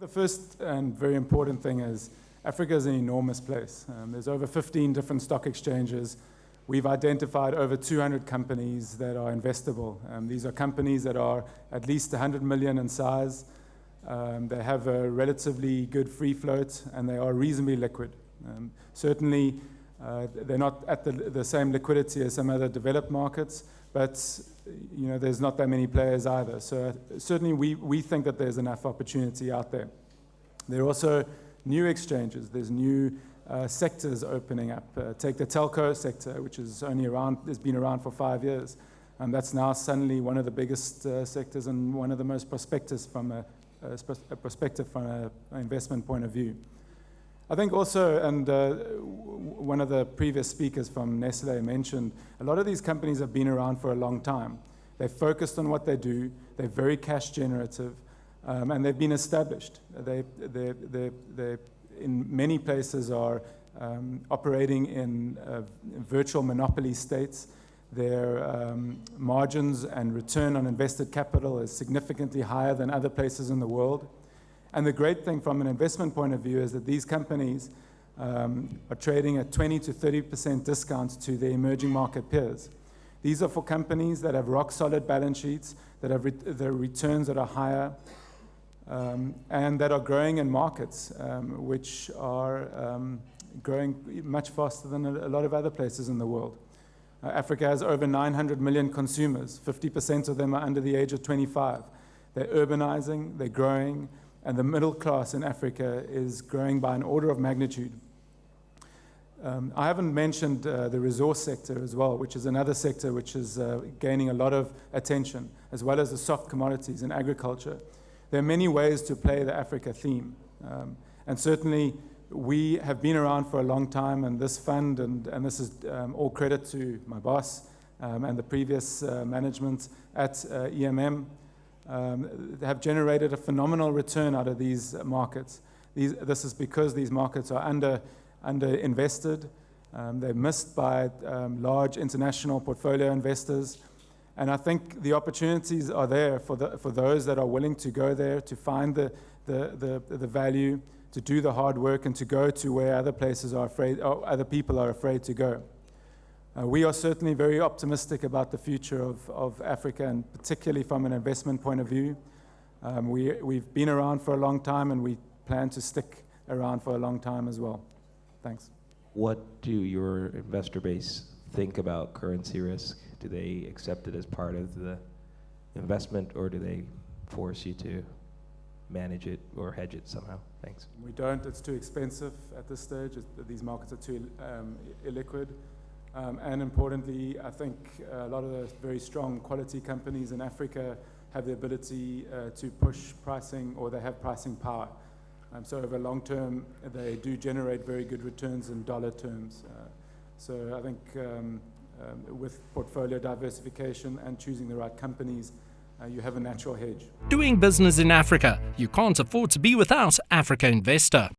The first and very important thing is Africa is an enormous place. There's over 15 different stock exchanges. We've identified over 200 companies that are investable. These are companies that are at least 100 million in size. They have a relatively good free float, and they are reasonably liquid. Certainly, they're not at the same liquidity as some other developed markets, but there's not that many players either. So certainly, we think that there's enough opportunity out there. There are also new exchanges. There's new sectors opening up. Take the telco sector, which is has been around for 5 years. And that's now suddenly one of the biggest sectors and one of the most prospective from an investment point of view. I think also, and one of the previous speakers from Nestle mentioned, a lot of these companies have been around for a long time. They're focused on what they do. They're very cash generative, and they've been established. They in many places are operating in virtual monopoly states. Their margins and return on invested capital is significantly higher than other places in the world. And the great thing from an investment point of view is that these companies are trading at 20 to 30% discounts to their emerging market peers. These are for companies that have rock-solid balance sheets, that have the returns that are higher, and that are growing in markets which are growing much faster than a lot of other places in the world. Africa has over 900 million consumers. 50% of them are under the age of 25. They're urbanizing, they're growing, and the middle class in Africa is growing by an order of magnitude. I haven't mentioned the resource sector as well, which is another sector which is gaining a lot of attention, as well as the soft commodities in agriculture. There are many ways to play the Africa theme. And certainly, we have been around for a long time, and this fund, and this is all credit to my boss and the previous management at EMM, have generated a phenomenal return out of these markets. This is because these markets are under-invested. They're missed by large international portfolio investors. And I think the opportunities are there for those that are willing to go there, to find the value, to do the hard work, and to go to where other places are afraid, or other people are afraid to go. We are certainly very optimistic about the future of Africa, and particularly from an investment point of view. We've been around for a long time, and we plan to stick around for a long time as well. Thanks. What do your investor base think about currency risk? Do they accept it as part of the investment, or do they force you to manage it or hedge it somehow? Thanks. We don't. It's too expensive at this stage. These markets are too illiquid. And importantly, I think a lot of the very strong quality companies in Africa have the ability to push pricing, or they have pricing power. So over long term, they do generate very good returns in dollar terms. So I think with portfolio diversification and choosing the right companies, you have a natural hedge. Doing business in Africa. You can't afford to be without Africa Investor.